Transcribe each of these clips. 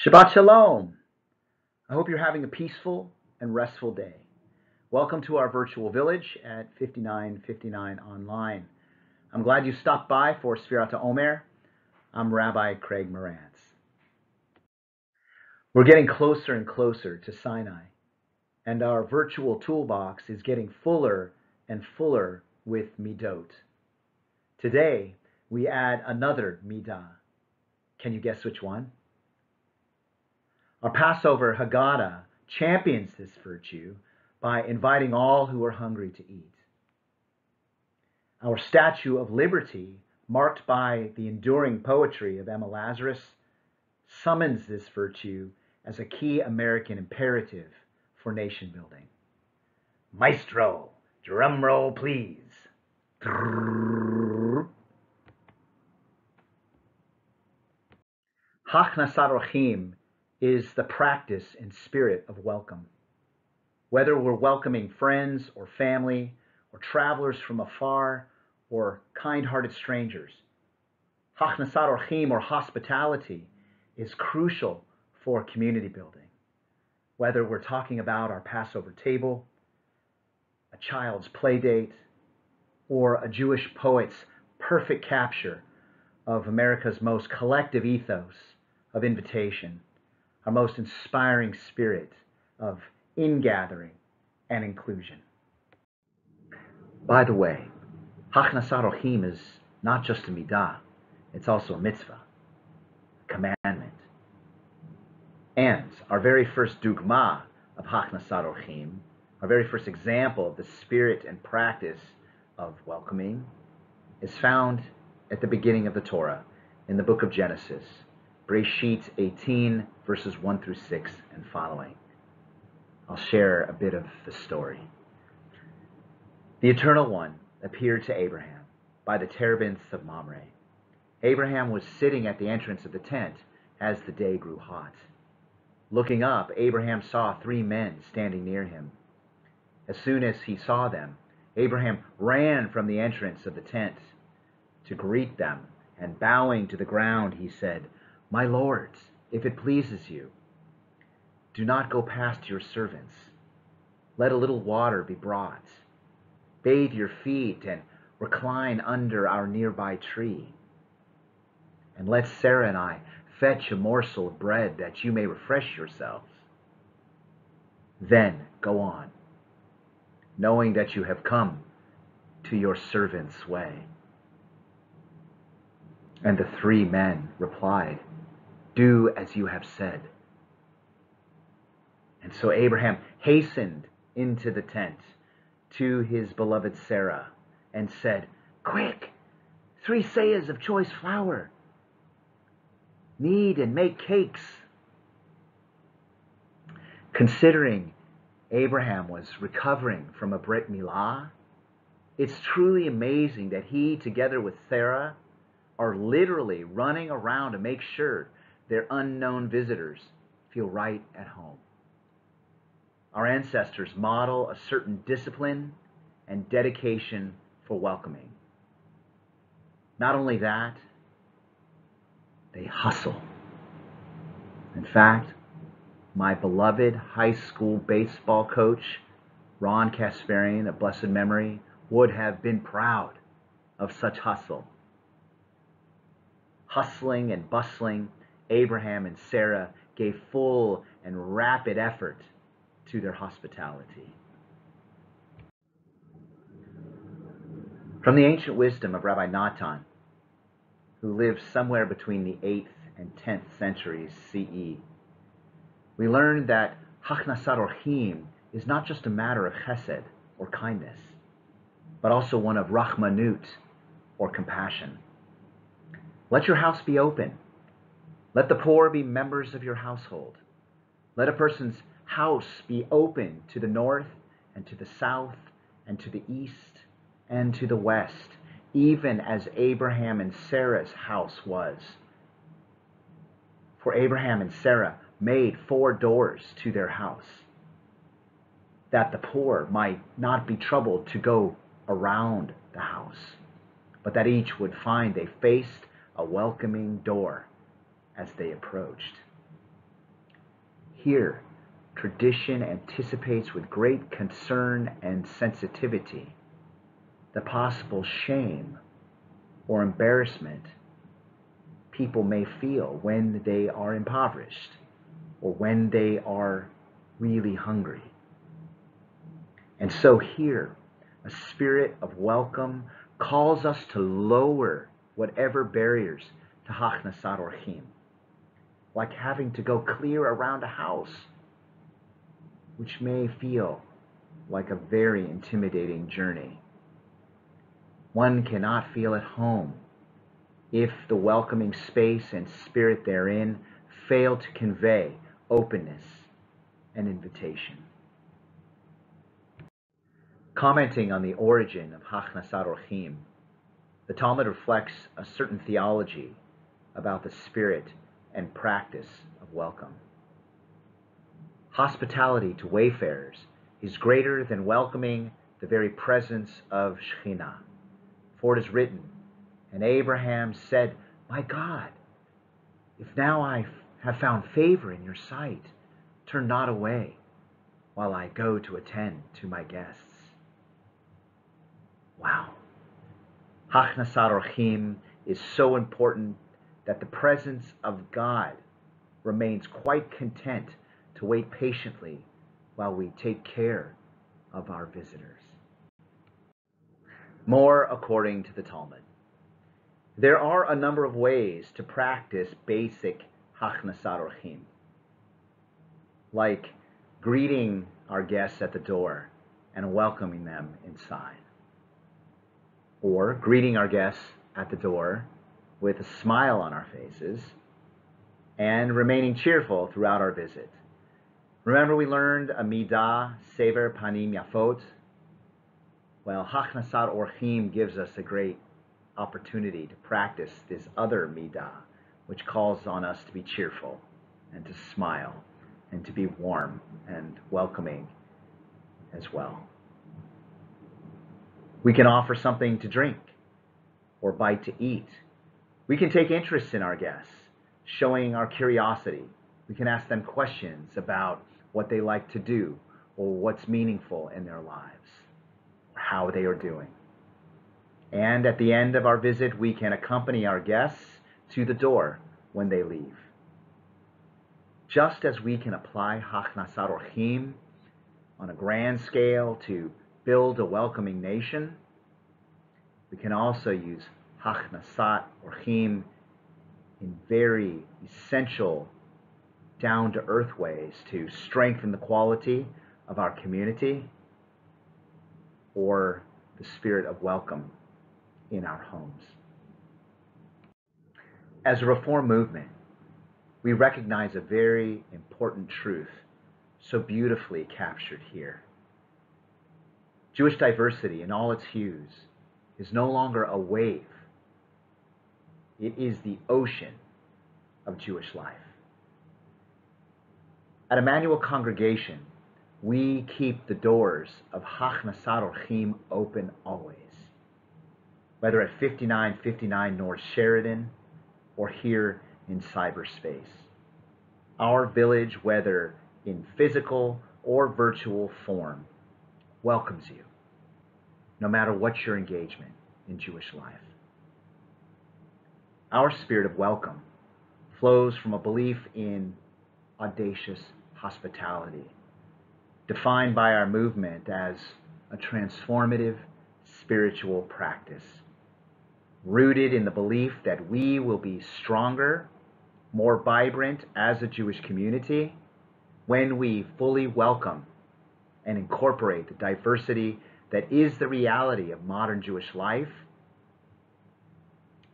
Shabbat Shalom. I hope you're having a peaceful and restful day. Welcome to our virtual village at 5959 Online. I'm glad you stopped by for Sefirat Ha-Omer. I'm Rabbi Craig Morantz. We're getting closer and closer to Sinai, and our virtual toolbox is getting fuller and fuller with midot. Today, we add another midah. Can you guess which one? Our Passover Haggadah champions this virtue by inviting all who are hungry to eat. Our Statue of Liberty, marked by the enduring poetry of Emma Lazarus, summons this virtue as a key American imperative for nation building. Maestro, drum roll please. Hakhnasat Orchim is the practice and spirit of welcome. Whether we're welcoming friends or family or travelers from afar or kind-hearted strangers, Hakhnasat Orchim, or hospitality, is crucial for community building. Whether we're talking about our Passover table, a child's play date, or a Jewish poet's perfect capture of America's most collective ethos of invitation, our most inspiring spirit of ingathering and inclusion. By the way, Hakhnasat Orchim is not just a midah, it's also a mitzvah, a commandment. And our very first dugma of Hakhnasat Orchim, our very first example of the spirit and practice of welcoming, is found at the beginning of the Torah in the book of Genesis, Breshit 18, verses 1 through 6 and following. I'll share a bit of the story. The Eternal One appeared to Abraham by the terebinths of Mamre. Abraham was sitting at the entrance of the tent as the day grew hot. Looking up, Abraham saw 3 men standing near him. As soon as he saw them, Abraham ran from the entrance of the tent to greet them, and bowing to the ground, he said, "My lords, if it pleases you, do not go past your servants. Let a little water be brought. Bathe your feet and recline under our nearby tree. And let Sarah and I fetch a morsel of bread that you may refresh yourselves. Then go on, knowing that you have come to your servant's way." And the 3 men replied, "Do as you have said." And so Abraham hastened into the tent to his beloved Sarah and said, "Quick, 3 seahs of choice flour. Knead and make cakes." Considering Abraham was recovering from a Brit Milah, it's truly amazing that he, together with Sarah, are literally running around to make sure their unknown visitors feel right at home. Our ancestors model a certain discipline and dedication for welcoming. Not only that, they hustle. In fact, my beloved high school baseball coach, Ron Kasparian of blessed memory, would have been proud of such hustle. Hustling and bustling, Abraham and Sarah gave full and rapid effort to their hospitality. From the ancient wisdom of Rabbi Natan, who lived somewhere between the 8th and 10th centuries CE, we learned that Hakhnasat Orchim is not just a matter of chesed, or kindness, but also one of rachmanut, or compassion. Let your house be open. Let the poor be members of your household. Let a person's house be open to the north and to the south and to the east and to the west, even as Abraham and Sarah's house was. For Abraham and Sarah made 4 doors to their house, that the poor might not be troubled to go around the house, but that each would find they faced a welcoming door as they approached. Here, tradition anticipates with great concern and sensitivity the possible shame or embarrassment people may feel when they are impoverished or when they are really hungry. And so here, a spirit of welcome calls us to lower whatever barriers to Hakhnasat Orchim, like having to go clear around a house, which may feel like a very intimidating journey. One cannot feel at home if the welcoming space and spirit therein fail to convey openness and invitation. Commenting on the origin of Hakhnasat Orchim, the Talmud reflects a certain theology about the spirit and practice of welcome. Hospitality to wayfarers is greater than welcoming the very presence of Shekhinah. For it is written, and Abraham said, "My God, if now I have found favor in your sight, turn not away while I go to attend to my guests." Wow. Hakhnasat Orchim is so important that the presence of God remains quite content to wait patiently while we take care of our visitors. More according to the Talmud. There are a number of ways to practice basic Hakhnasat Orchim, like greeting our guests at the door and welcoming them inside, or greeting our guests at the door with a smile on our faces and remaining cheerful throughout our visit. Remember we learned a midah, sever panim yafot? Well, Hakhnasat Orchim gives us a great opportunity to practice this other midah, which calls on us to be cheerful and to smile and to be warm and welcoming as well. We can offer something to drink or bite to eat. We can take interest in our guests, showing our curiosity. We can ask them questions about what they like to do or what's meaningful in their lives, or how they are doing. And at the end of our visit, we can accompany our guests to the door when they leave. Just as we can apply Hakhnasat Orchim on a grand scale to build a welcoming nation, we can also use Hakhnasat Orchim in very essential, down-to-earth ways to strengthen the quality of our community or the spirit of welcome in our homes. As a Reform movement, we recognize a very important truth so beautifully captured here. Jewish diversity in all its hues is no longer a wave. It is the ocean of Jewish life. At Emmanuel Congregation, we keep the doors of Hakhnasat Orchim open always, whether at 5959 North Sheridan or here in cyberspace. Our village, whether in physical or virtual form, welcomes you, no matter what your engagement in Jewish life. Our spirit of welcome flows from a belief in audacious hospitality, defined by our movement as a transformative spiritual practice, rooted in the belief that we will be stronger, more vibrant as a Jewish community when we fully welcome and incorporate the diversity that is the reality of modern Jewish life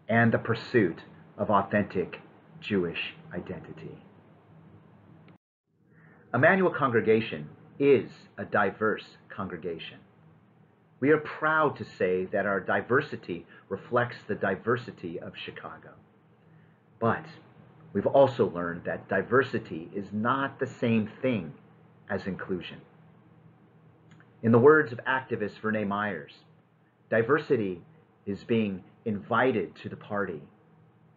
and the pursuit of authentic Jewish identity. Emmanuel Congregation is a diverse congregation. We are proud to say that our diversity reflects the diversity of Chicago. But we've also learned that diversity is not the same thing as inclusion. In the words of activist Vernee Myers, diversity is being invited to the party.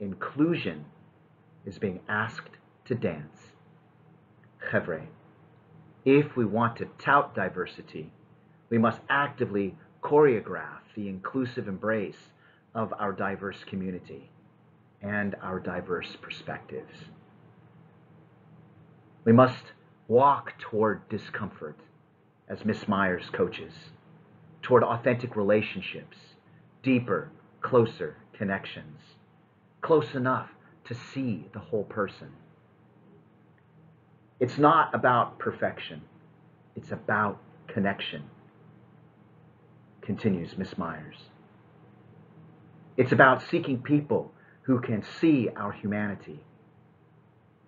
Inclusion is being asked to dance. Chevre, if we want to tout diversity, we must actively choreograph the inclusive embrace of our diverse community and our diverse perspectives. We must walk toward discomfort, as Miss Myers coaches, toward authentic relationships, deeper, closer connections, close enough to see the whole person. It's not about perfection, it's about connection, continues Miss Myers. It's about seeking people who can see our humanity.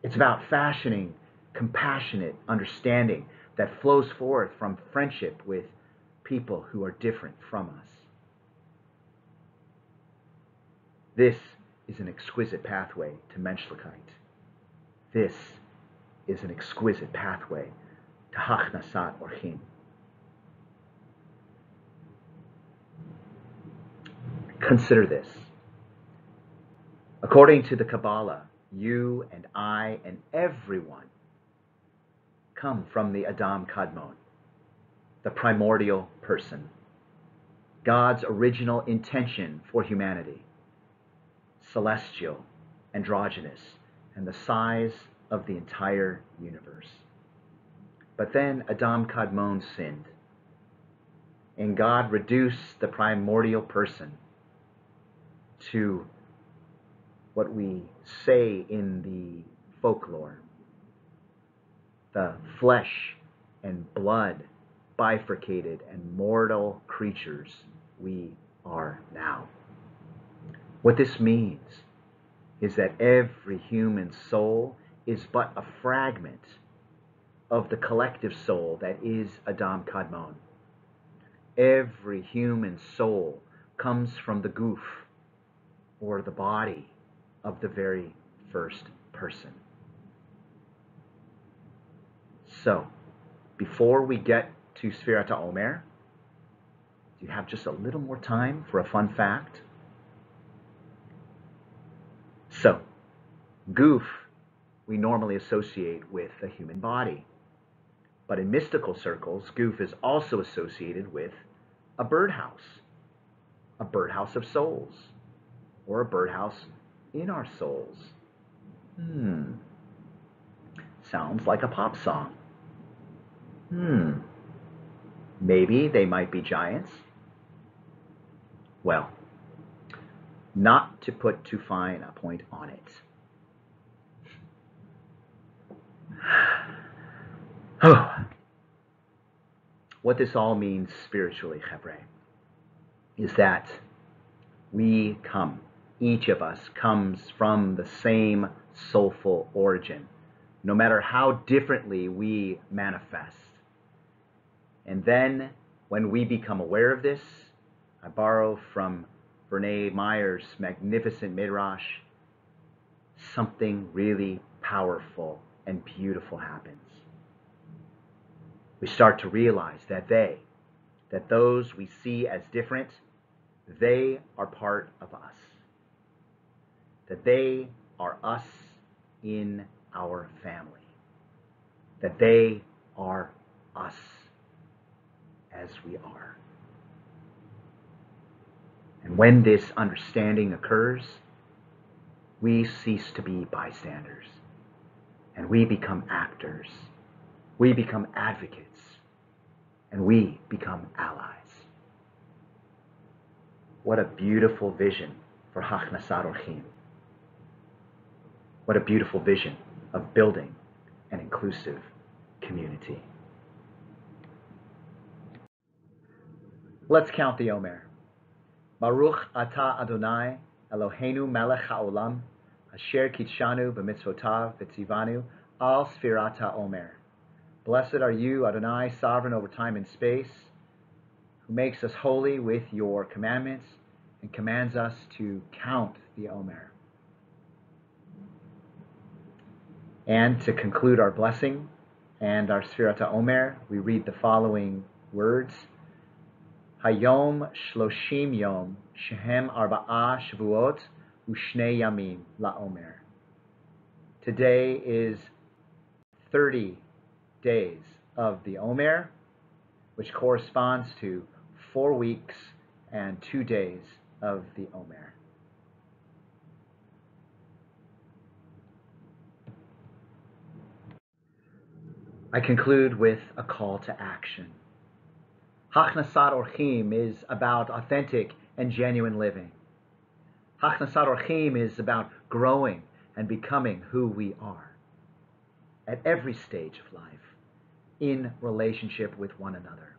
It's about fashioning compassionate understanding that flows forth from friendship with people who are different from us. This is an exquisite pathway to Menschlichkeit. This is an exquisite pathway to Hakhnasat Orchim. Consider this. According to the Kabbalah, you and I and everyone come from the Adam Kadmon, the primordial person, God's original intention for humanity, celestial, androgynous, and the size of the entire universe. But then Adam Kadmon sinned, and God reduced the primordial person to what we say in the folklore, the flesh and blood bifurcated and mortal creatures we are now. What this means is that every human soul is but a fragment of the collective soul that is Adam Kadmon. Every human soul comes from the goof, or the body, of the very first person. So, before we get to Sefirat Ha-Omer, do you have just a little more time for a fun fact? So, goof we normally associate with the human body. But in mystical circles, goof is also associated with a birdhouse of souls, or a birdhouse in our souls. Sounds like a pop song. Maybe they might be giants. Well, not to put too fine a point on it. What this all means spiritually, Chevre, is that we come, each of us comes from the same soulful origin, no matter how differently we manifest. And then, when we become aware of this, I borrow from Brene Meyer's magnificent midrash, something really powerful and beautiful happens. We start to realize that those we see as different, they are part of us. That they are us in our family. That they are us as we are. And when this understanding occurs, we cease to be bystanders, and we become actors. We become advocates, and we become allies. What a beautiful vision for Hakhnasat Orchim. What a beautiful vision of building an inclusive community. Let's count the Omer. Baruch atah Adonai Eloheinu melech haolam asher kitshanu b'mitzvotav v'tzivanu al Sefirat Ha-Omer. Blessed are you, Adonai, sovereign over time and space, who makes us holy with your commandments and commands us to count the Omer. And to conclude our blessing and our Sefirat Ha-Omer, we read the following words. Hayom shloshim yom shehem arba'a shvuot u'shnei yamim la'omer. Today is 30 days of the Omer, which corresponds to 4 weeks and 2 days of the Omer. I conclude with a call to action. Hakhnasat Orchim is about authentic and genuine living. Hakhnasat Orchim is about growing and becoming who we are at every stage of life in relationship with one another.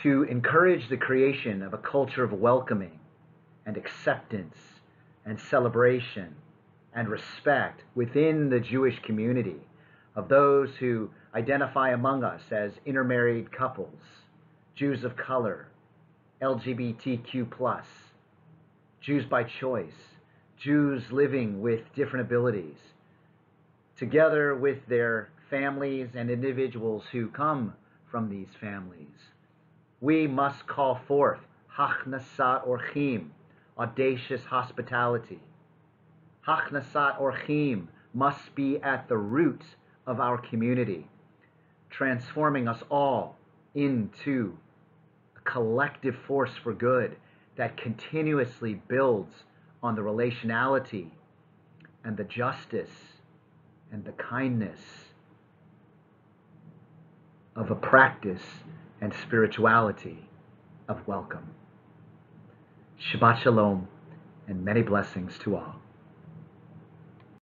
To encourage the creation of a culture of welcoming and acceptance and celebration and respect within the Jewish community of those who identify among us as intermarried couples, Jews of color, LGBTQ+, Jews by choice, Jews living with different abilities, together with their families and individuals who come from these families. We must call forth Hakhnasat Orchim, audacious hospitality. Hakhnasat Orchim must be at the root of our community, transforming us all into a collective force for good that continuously builds on the relationality and the justice and the kindness of a practice and spirituality of welcome. Shabbat Shalom and many blessings to all.